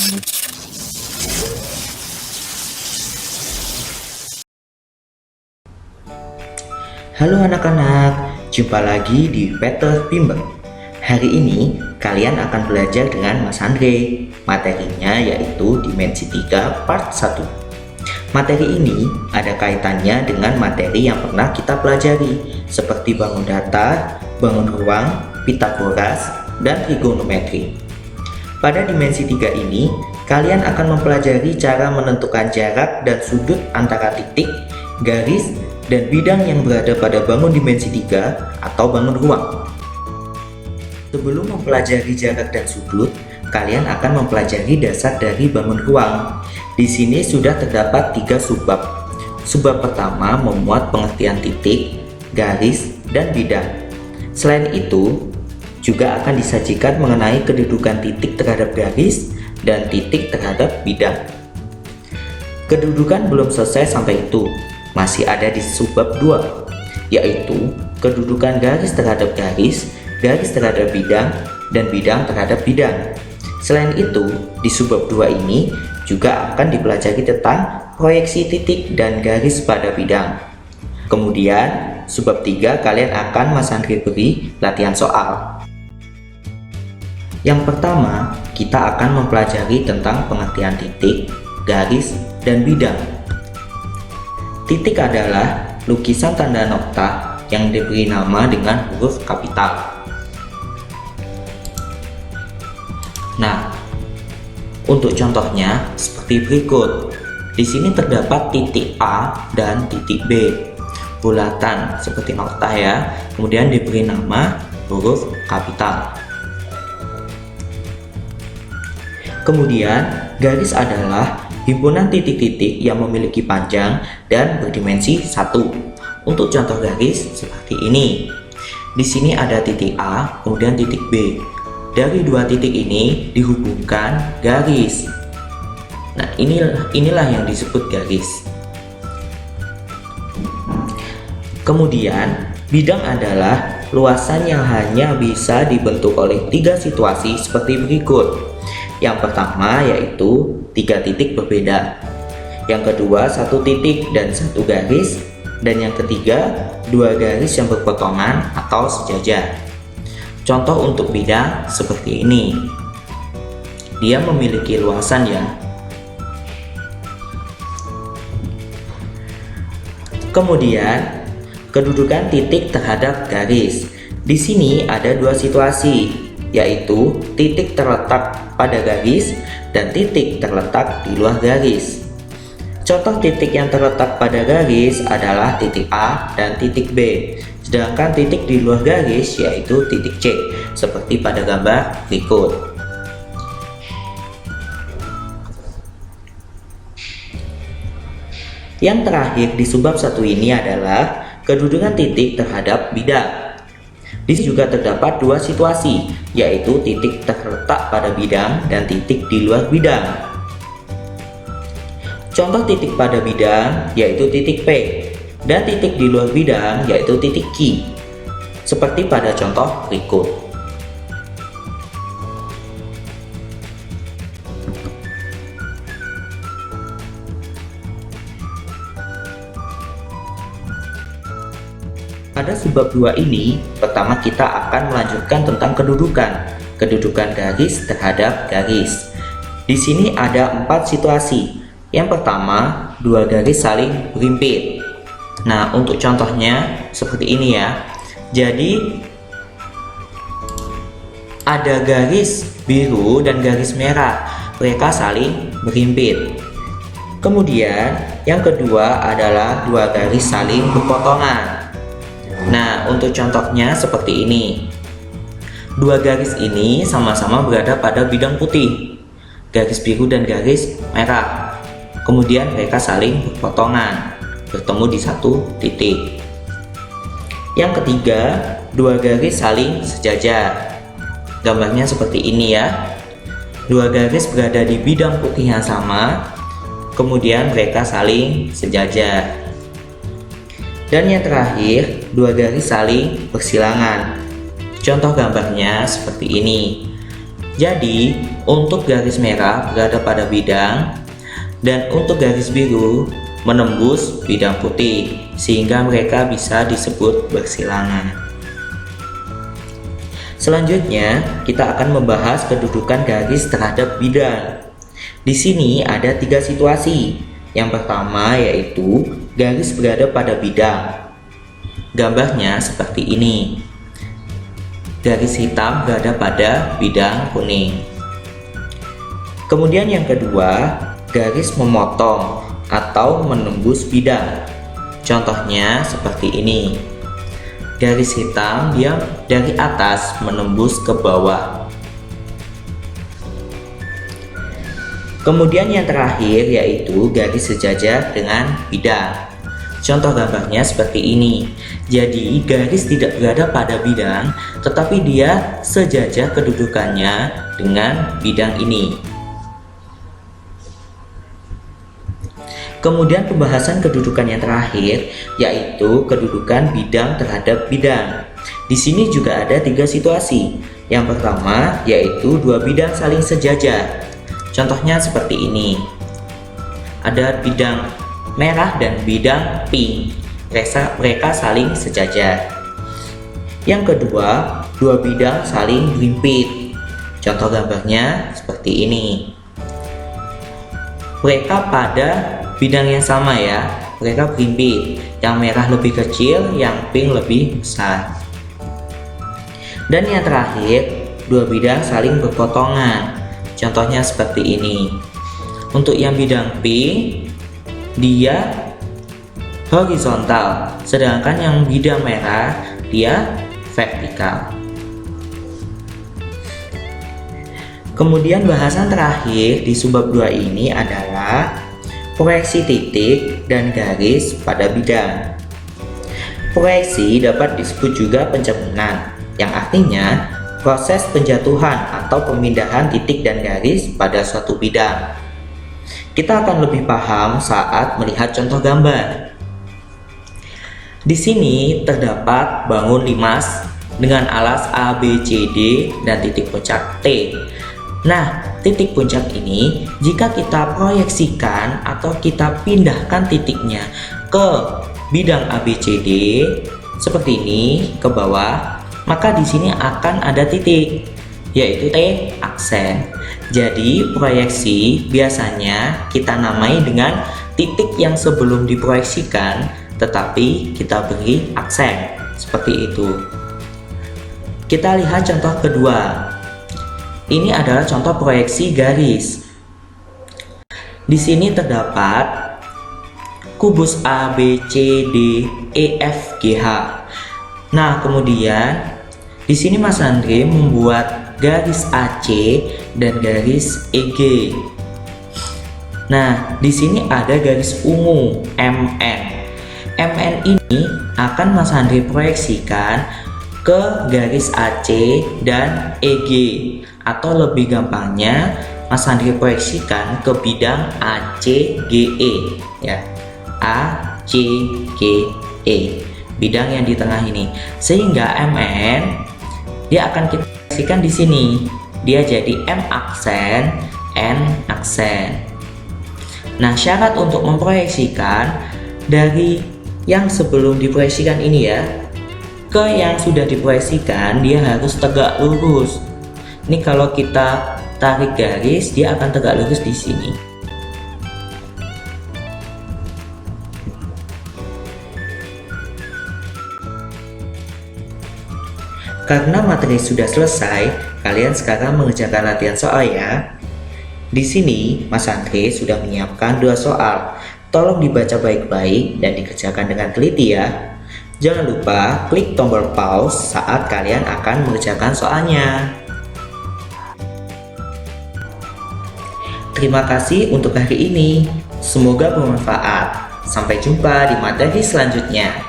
Halo anak-anak, jumpa lagi di Peter Bimbel. Hari ini kalian akan belajar dengan Mas Andre. Materinya yaitu Dimensi 3 Part 1. Materi ini ada kaitannya dengan materi yang pernah kita pelajari, seperti bangun datar, bangun ruang, Pitagoras, dan trigonometri. Pada dimensi 3 ini, kalian akan mempelajari cara menentukan jarak dan sudut antara titik, garis, dan bidang yang berada pada bangun dimensi 3 atau bangun ruang. Sebelum mempelajari jarak dan sudut, kalian akan mempelajari dasar dari bangun ruang. Di sini sudah terdapat 3 subbab. Subbab pertama memuat pengertian titik, garis, dan bidang. Selain itu, juga akan disajikan mengenai kedudukan titik terhadap garis dan titik terhadap bidang. Kedudukan belum selesai sampai itu. Masih ada di subbab 2, yaitu kedudukan garis terhadap garis, garis terhadap bidang, dan bidang terhadap bidang. Selain itu, di subbab 2 ini juga akan dipelajari tentang proyeksi titik dan garis pada bidang. Kemudian, subbab 3 kalian akan Mas Andre beri latihan soal. Yang pertama, kita akan mempelajari tentang pengertian titik, garis, dan bidang. Titik adalah lukisan tanda nokta yang diberi nama dengan huruf kapital. Nah, untuk contohnya seperti berikut. Di sini terdapat titik A dan titik B. Bulatan seperti nokta ya, kemudian diberi nama huruf kapital. Kemudian, garis adalah himpunan titik-titik yang memiliki panjang dan berdimensi 1. Untuk contoh garis seperti ini. Di sini ada titik A, kemudian titik B. Dari dua titik ini dihubungkan garis. Nah, inilah yang disebut garis. Kemudian, bidang adalah luasan yang hanya bisa dibentuk oleh 3 situasi seperti berikut. Yang pertama yaitu 3 titik berbeda. Yang kedua 1 titik dan 1 garis. Dan yang ketiga 2 garis yang berpotongan atau sejajar. Contoh untuk bidang seperti ini. Dia memiliki luasan ya. Kemudian kedudukan titik terhadap garis. Di sini ada 2 situasi, yaitu titik terletak pada garis dan titik terletak di luar garis. Contoh titik yang terletak pada garis adalah titik A dan titik B, sedangkan titik di luar garis yaitu titik C, seperti pada gambar berikut. Yang terakhir di subbab 1 ini adalah kedudukan titik terhadap bidang. Di sini juga terdapat 2 situasi, yaitu titik terletak pada bidang dan titik di luar bidang. Contoh titik pada bidang yaitu titik P, dan titik di luar bidang yaitu titik Q, seperti pada contoh berikut. Pada subbab 2 ini, pertama kita akan melanjutkan tentang kedudukan garis terhadap garis. Di sini ada 4 situasi. Yang pertama, 2 garis saling berhimpit. Nah, untuk contohnya seperti ini ya. Jadi, ada garis biru dan garis merah. Mereka saling berhimpit. Kemudian, yang kedua adalah 2 garis saling berpotongan. Nah, untuk contohnya seperti ini. 2 garis ini sama-sama berada pada bidang putih, garis biru dan garis merah. Kemudian mereka saling berpotongan, bertemu di 1 titik. Yang ketiga, 2 garis saling sejajar. Gambarnya seperti ini ya. 2 garis berada di bidang putih yang sama, kemudian mereka saling sejajar. Dan yang terakhir, 2 garis saling bersilangan. Contoh gambarnya seperti ini. Jadi, untuk garis merah berada pada bidang dan untuk garis biru menembus bidang putih, sehingga mereka bisa disebut bersilangan. Selanjutnya, kita akan membahas kedudukan garis terhadap bidang. Di sini ada 3 situasi. Yang pertama yaitu garis berada pada bidang. Gambarnya seperti ini. Garis hitam berada pada bidang kuning. Kemudian yang kedua, garis memotong atau menembus bidang. Contohnya seperti ini. Garis hitam dia dari atas menembus ke bawah. Kemudian yang terakhir yaitu garis sejajar dengan bidang. Contoh gambarnya seperti ini. Jadi garis tidak berada pada bidang, tetapi dia sejajar kedudukannya dengan bidang ini. Kemudian pembahasan kedudukan yang terakhir yaitu kedudukan bidang terhadap bidang. Di sini juga ada 3 situasi. Yang pertama yaitu 2 bidang saling sejajar. Contohnya seperti ini. Ada bidang merah dan bidang pink. Mereka saling sejajar. Yang kedua, 2 bidang saling berhimpit. Contoh gambarnya seperti ini. Mereka pada bidang yang sama ya, mereka berhimpit. Yang merah lebih kecil, yang pink lebih besar. Dan yang terakhir, 2 bidang saling berpotongan. Contohnya seperti ini. Untuk yang bidang pink, dia horizontal, sedangkan yang bidang merah dia vertikal. Kemudian bahasan terakhir di subbab 2 ini adalah proyeksi titik dan garis pada bidang. Proyeksi dapat disebut juga pencerminan, yang artinya proses penjatuhan atau pemindahan titik dan garis pada suatu bidang. Kita akan lebih paham saat melihat contoh gambar. Di sini terdapat bangun limas dengan alas A, B, C, D dan titik puncak T. Nah, titik puncak ini jika kita proyeksikan atau kita pindahkan titiknya ke bidang A, B, C, D seperti ini ke bawah, maka di sini akan ada titik yaitu T aksen. Jadi proyeksi biasanya kita namai dengan titik yang sebelum diproyeksikan tetapi kita beri aksen seperti itu. Kita lihat contoh kedua. Ini adalah contoh proyeksi garis. Di sini terdapat kubus A, B, C, D, E, F, G, H. Nah, kemudian di sini Mas Andre membuat garis AC dan garis EG. Nah, di sini ada garis ungu MN. MN ini akan Mas Andre proyeksikan ke garis AC dan EG, atau lebih gampangnya Mas Andre proyeksikan ke bidang ACGE ya. ACGE, bidang yang di tengah ini. Sehingga MN dia akan kita proyeksikan di sini. Dia jadi M aksen, N aksen. Nah, syarat untuk memproyeksikan dari yang sebelum diproyeksikan ini ya ke yang sudah diproyeksikan, dia harus tegak lurus. Ini kalau kita tarik garis, dia akan tegak lurus di sini. Karena materi sudah selesai, kalian sekarang mengerjakan latihan soal ya. Di sini Mas Andre sudah menyiapkan 2 soal. Tolong dibaca baik-baik dan dikerjakan dengan teliti ya. Jangan lupa klik tombol pause saat kalian akan mengerjakan soalnya. Terima kasih untuk hari ini. Semoga bermanfaat. Sampai jumpa di materi selanjutnya.